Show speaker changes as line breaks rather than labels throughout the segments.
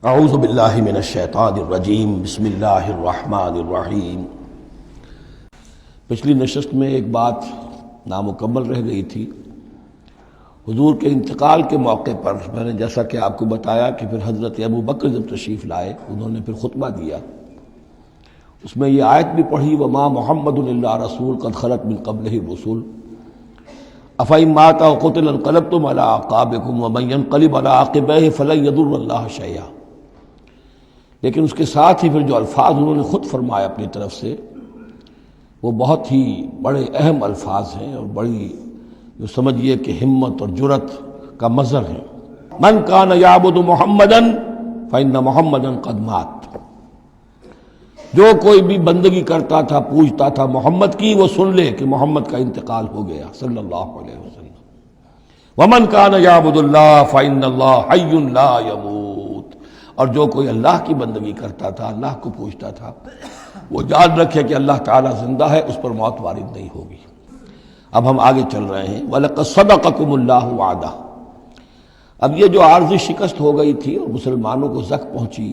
اعوذ باللہ من الشیطان الرجیم بسم اللہ الرحمن الرحیم۔ پچھلی نشست میں ایک بات نامکمل رہ گئی تھی۔ حضور کے انتقال کے موقع پر میں نے جیسا کہ آپ کو بتایا کہ پھر حضرت ابو بکر جب تشریف لائے انہوں نے پھر خطبہ دیا، اس میں یہ آیت بھی پڑھی وما محمد الا رسول قد خلت من قبلہ الرسل افإن مات أو قتل انقلبتم على أعقابكم ومن ينقلب على عقبيه فلن يضر الله شيئا۔ لیکن اس کے ساتھ ہی پھر جو الفاظ انہوں نے خود فرمایا اپنی طرف سے وہ بہت ہی بڑے اہم الفاظ ہیں اور بڑی جو سمجھیے کہ ہمت اور جرت کا مظہر ہے۔ من کان یعبد محمدا فإن محمدا قد مات۔ جو کوئی بھی بندگی کرتا تھا پوجتا تھا محمد کی، وہ سن لے کہ محمد کا انتقال ہو گیا صلی اللہ علیہ وسلم۔ ومن کان یعبد اللہ فإن اللہ حی لا یموت۔ اور جو کوئی اللہ کی بندگی کرتا تھا، اللہ کو پوجتا تھا، وہ یاد رکھے کہ اللہ تعالیٰ زندہ ہے، اس پر موت وارد نہیں ہوگی۔ اب ہم آگے چل رہے ہیں۔ وَلَقَدْ صَدَقَكُمُ اللَّهُ وَعْدَهُ۔ اب یہ جو عارضی شکست ہو گئی تھی اور مسلمانوں کو زخم پہنچی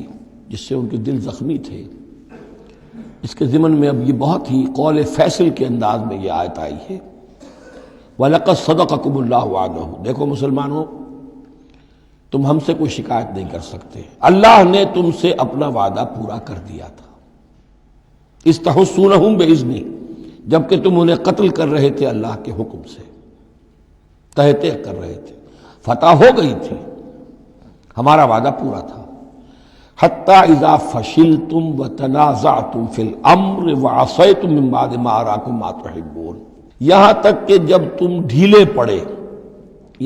جس سے ان کے دل زخمی تھے، اس کے ضمن میں اب یہ بہت ہی قول فیصل کے انداز میں یہ آیت آئی ہے۔ وَلَقَدْ صَدَقَكُمُ اللَّهُ وَعْدَهُ۔ دیکھو مسلمانوں، تم ہم سے کوئی شکایت نہیں کر سکتے، اللہ نے تم سے اپنا وعدہ پورا کر دیا تھا۔ استحسونہم بإذنہ، جبکہ تم انہیں قتل کر رہے تھے اللہ کے حکم سے، تہتے کر رہے تھے، فتح ہو گئی تھی، ہمارا وعدہ پورا تھا۔ حتی اذا فشلتم وتنازعتم فی الامر وعصیتم من بعد ما اراکم ما تحبون، یہاں تک کہ جب تم ڈھیلے پڑے،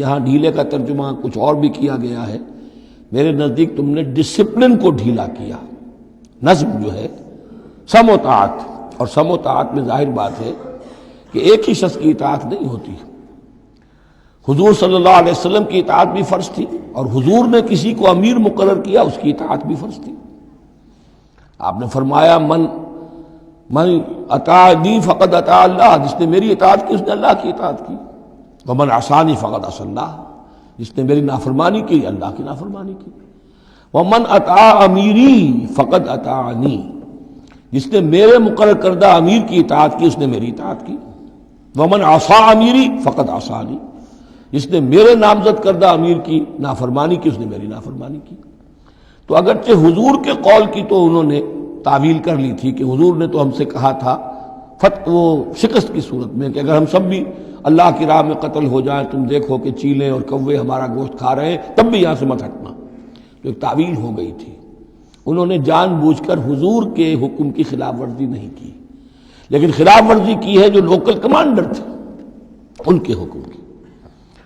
یہاں ڈھیلے کا ترجمہ کچھ اور بھی کیا گیا ہے، میرے نزدیک تم نے ڈسپلن کو ڈھیلا کیا۔ نظم جو ہے سم و طاعت، اور سم و طاعت میں ظاہر بات ہے کہ ایک ہی شخص کی اطاعت نہیں ہوتی۔ حضور صلی اللہ علیہ وسلم کی اطاعت بھی فرض تھی، اور حضور نے کسی کو امیر مقرر کیا اس کی اطاعت بھی فرض تھی۔ آپ نے فرمایا من اطاعنی فقد اطاع اللہ، جس نے میری اطاعت کی اس نے اللہ کی اطاعت کی۔ ومن عصانی فقد عصى اللہ، جس نے میری نافرمانی کی اللہ کی نافرمانی کی۔ ومن اطاع امیری فقد اطاعنی، جس نے میرے مقرر کردہ امیر کی اطاعت کی اس نے میری اطاعت کی۔ ومن عصى امیری فقد عصانی، جس نے میرے نامزد کردہ امیر کی نافرمانی کی اس نے میری نافرمانی کی۔ تو اگرچہ حضور کے قول کی تو انہوں نے تعویل کر لی تھی کہ حضور نے تو ہم سے کہا تھا وہ شکست کی صورت میں کہ اگر ہم سب بھی اللہ کی راہ میں قتل ہو جائیں، تم دیکھو کہ چیلیں اور کوے ہمارا گوشت کھا رہے ہیں، تب بھی یہاں سے مت ہٹنا، تو ایک تعویل ہو گئی تھی۔ انہوں نے جان بوجھ کر حضور کے حکم کی خلاف ورزی نہیں کی، لیکن خلاف ورزی کی ہے جو لوکل کمانڈر تھے ان کے حکم کی۔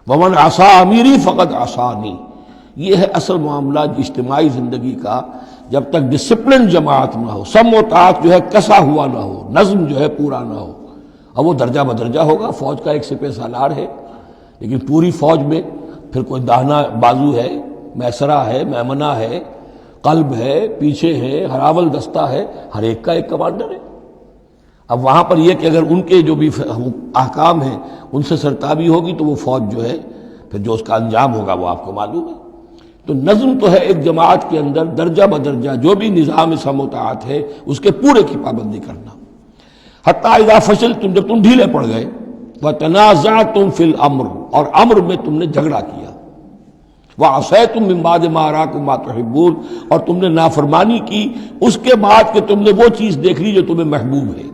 ومن عصى امیری فقد عصانی، یہ ہے اصل معاملہ اجتماعی زندگی کا۔ جب تک ڈسپلن جماعت نہ ہو، سم و طاعت جو ہے کسا ہوا نہ ہو، نظم جو ہے پورا نہ ہو، اب وہ درجہ بدرجہ ہوگا۔ فوج کا ایک سپہ سالار ہے، لیکن پوری فوج میں پھر کوئی داہنا بازو ہے، میسرہ ہے، میمنہ ہے، قلب ہے، پیچھے ہے، ہراول دستہ ہے، ہر ایک کا ایک کمانڈر ہے۔ اب وہاں پر یہ کہ اگر ان کے جو بھی احکام ہیں ان سے سرتابی ہوگی تو وہ فوج جو ہے پھر جو اس کا انجام ہوگا وہ آپ کو معلوم ہے۔ تو نظم تو ہے ایک جماعت کے اندر درجہ بدرجہ جو بھی نظام سم و طاعت ہے اس کے پورے کی پابندی کرنا۔ حتی اذا فشلتم، جب تم ڈھیلے پڑ گئے، وتنازعتم فی الامر، اور امر میں تم نے جھگڑا کیا، وعصیتم من بعد ما اراکم ما تحبون، اور تم نے نافرمانی کی اس کے بعد کہ تم نے وہ چیز دیکھ لی جو تمہیں محبوب ہے۔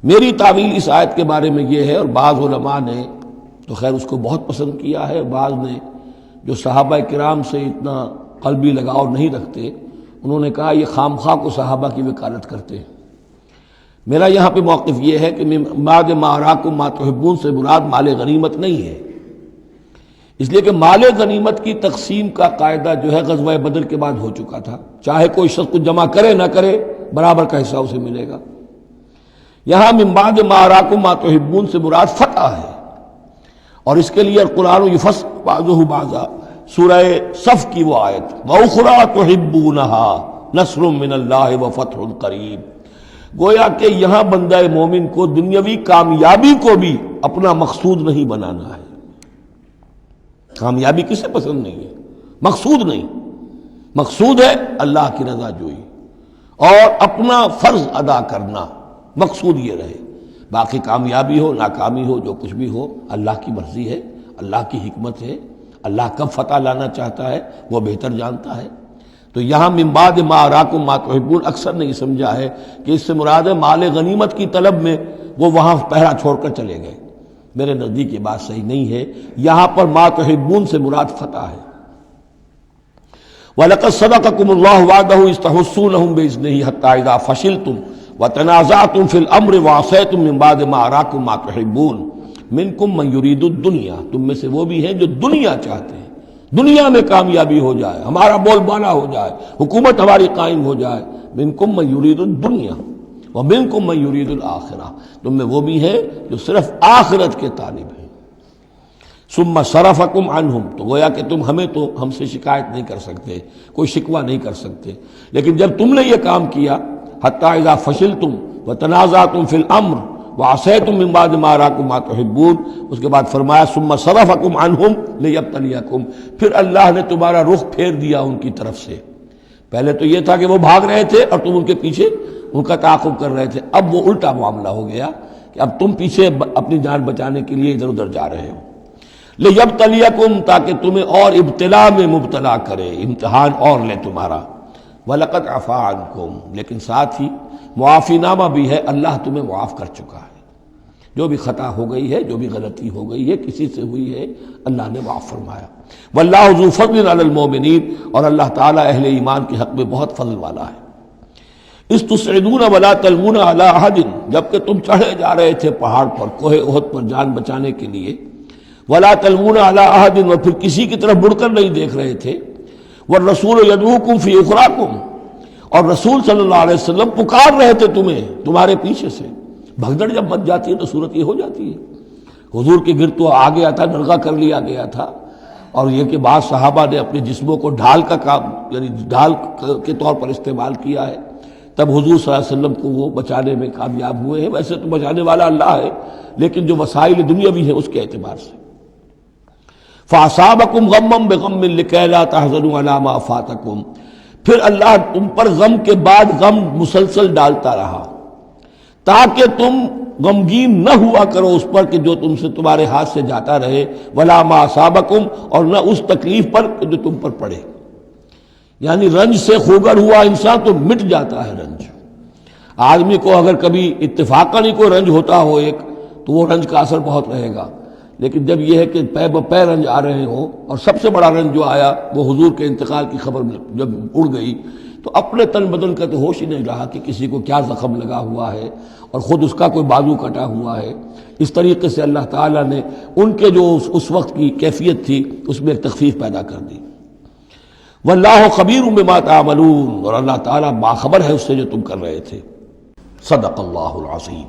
میری تعویل اس آیت کے بارے میں یہ ہے، اور بعض علماء نے تو خیر اس کو بہت پسند کیا ہے، بعض نے جو صحابہ کرام سے اتنا قلبی لگاؤ نہیں رکھتے انہوں نے کہا یہ خام خواہ کو صحابہ کی وکالت کرتے ہیں۔ میرا یہاں پہ موقف یہ ہے کہ بعد ما اراکم ما تحبون سے مراد مال غنیمت نہیں ہے، اس لیے کہ مال غنیمت کی تقسیم کا قاعدہ جو ہے غزوہ بدر کے بعد ہو چکا تھا، چاہے کوئی شخص کچھ جمع کرے نہ کرے برابر کا حصہ اسے ملے گا۔ یہاں من بعد ما اراکم ما تحبون سے مراد فتح ہے، اور اس کے لیے قرآن یفصل بعضہ بعضا، سورہ صف کی وہ آیت وَأُخْرَىٰ تُحِبُّونَهَا نَصْرٌ مِّنَ اللَّهِ وَفَتْحٌ قَرِیب، گویا کہ یہاں بندہ مومن کو دنیاوی کامیابی کو بھی اپنا مقصود نہیں بنانا ہے۔ کامیابی کسے پسند نہیں ہے؟ مقصود نہیں، مقصود ہے اللہ کی رضا جوئی اور اپنا فرض ادا کرنا، مقصود یہ رہے۔ باقی کامیابی ہو ناکامی ہو جو کچھ بھی ہو اللہ کی مرضی ہے، اللہ کی حکمت ہے، اللہ کب فتح لانا چاہتا ہے وہ بہتر جانتا ہے۔ تو یہاں من بعد ما اراکم ما تحبون اکثر نے یہ سمجھا ہے کہ اس سے مراد ہے مال غنیمت کی طلب میں وہ وہاں پہرا چھوڑ کر چلے گئے۔ میرے نزدیک یہ بات صحیح نہیں ہے، یہاں پر ما تحبون سے مراد فتح ہے۔ وَلَقَدْ صَدَقَكُمُ اللَّهُ وَعْدَهُ إِذْ تَحُسُّونَهُم بِإِذْنِهِ حَتَّىٰ إِذَا فَشِلْتُمْ وَتَنَازَعْتُمْ فِي الْأَمْرِ وَعَصَيْتُم مِّن بَعْدِ مَا أَرَاكُم مَّا تُحِبُّونَ مِنكُم مَّن يُرِيدُ الدُّنْيَا، تم میں سے وہ بھی ہیں جو دنیا چاہتے ہیں، دنیا میں کامیابی ہو جائے، ہمارا بول بالا ہو جائے، حکومت ہماری قائم ہو جائے۔ مِنكُم مَّن يُرِيدُ الدُّنْيَا وَمِنكُم مَّن يُرِيدُ الْآخِرَةَ، تم میں وہ بھی ہیں جو صرف آخرت کے طالب ہیں۔ ثم صرفکم عنہم، تو گویا کہ تم ہم سے شکایت نہیں کر سکتے، کوئی شکوہ نہیں کر سکتے، لیکن جب تم نے یہ کام کیا حتی اذا فشلتم وتنازعتم فی الامر وعصیتم من بعد ما اراکم ما تحبون، اس کے بعد فرمایا ثم صرفکم عنہم لیبتلیکم، پھر اللہ نے تمہارا رخ پھیر دیا ان کی طرف سے۔ پہلے تو یہ تھا کہ وہ بھاگ رہے تھے اور تم ان کے پیچھے ان کا تعاقب کر رہے تھے، اب وہ الٹا معاملہ ہو گیا کہ اب تم پیچھے اپنی جان بچانے کے لیے ادھر ادھر جا رہے ہو۔ لیبتلیکم، تاکہ تمہیں اور ابتلا میں مبتلا کرے، امتحان اور لے تمہارا۔ وَلَقَدْ عَفَا عَنْكُمْ، لیکن ساتھ ہی معافی نامہ بھی ہے، اللہ تمہیں معاف کر چکا ہے۔ جو بھی خطا ہو گئی ہے، جو بھی غلطی ہو گئی ہے، کسی سے ہوئی ہے، اللہ نے معاف فرمایا۔ وَاللَّهُ ذُو فَضْلٍ عَلَى الْمُؤْمِنِينَ، اور اللہ تعالیٰ اہل ایمان کے حق میں بہت فضل والا ہے۔ اِذْ تُصْعِدُونَ وَلَا تَلْوُونَ عَلَىٰ أَحَدٍ، جبکہ تم چڑھے جا رہے تھے پہاڑ پر، کوہ احد پر جان بچانے کے لیے، وَلَا تَلْوُونَ عَلَىٰ أَحَدٍ، اور پھر کسی کی طرف مڑ کر نہیں دیکھ رہے تھے، وَالرَّسُولُ يَدْعُوكُمْ فِي أُخْرَاكُمْ، اور رسول صلی اللہ علیہ وسلم پکار رہے تھے تمہیں تمہارے پیچھے سے۔ بھگدڑ جب بچ جاتی ہے تو صورت یہ ہو جاتی ہے۔ حضور کے گرد تو آ گیا تھا، نرغہ کر لیا گیا تھا، اور یہ کہ بعض صحابہ نے اپنے جسموں کو ڈھال کا کام، یعنی ڈھال کے طور پر استعمال کیا ہے، تب حضور صلی اللہ علیہ وسلم کو وہ بچانے میں کامیاب ہوئے ہیں۔ ویسے تو بچانے والا اللہ ہے، لیکن جو وسائل دنیاوی ہیں اس کے اعتبار سے۔ فَأَصَابَكُمْ غَمًّا بِغَمٍّ لِكَيْ لَا تَحْزَنُوا عَلَىٰ مَا فَاتَكُمْ، پھر اللہ تم پر غم کے بعد غم مسلسل ڈالتا رہا تاکہ تم غمگین نہ ہوا کرو اس پر کہ جو تم سے تمہارے ہاتھ سے جاتا رہے، وَلَا مَا أَصَابَكُمْ، اور نہ اس تکلیف پر جو تم پر پڑے۔ یعنی رنج سے خوگر ہوا انسان تو مٹ جاتا ہے رنج۔ آدمی کو اگر کبھی اتفاقاً ہی کوئی رنج ہوتا ہو ایک، تو وہ رنج کا اثر بہت رہے گا، لیکن جب یہ ہے کہ پے بپے رنج آ رہے ہوں، اور سب سے بڑا رنج جو آیا وہ حضور کے انتقال کی خبر جب اڑ گئی، تو اپنے تن بدن کا تو ہوش ہی نہیں رہا کہ کسی کو کیا زخم لگا ہوا ہے، اور خود اس کا کوئی بازو کٹا ہوا ہے۔ اس طریقے سے اللہ تعالیٰ نے ان کے جو اس وقت کی کیفیت تھی اس میں ایک تخفیف پیدا کر دی۔ واللہ خبیر بما تعملون، اور اللہ تعالیٰ باخبر ہے اس سے جو تم کر رہے تھے۔ صدق اللہ العظیم۔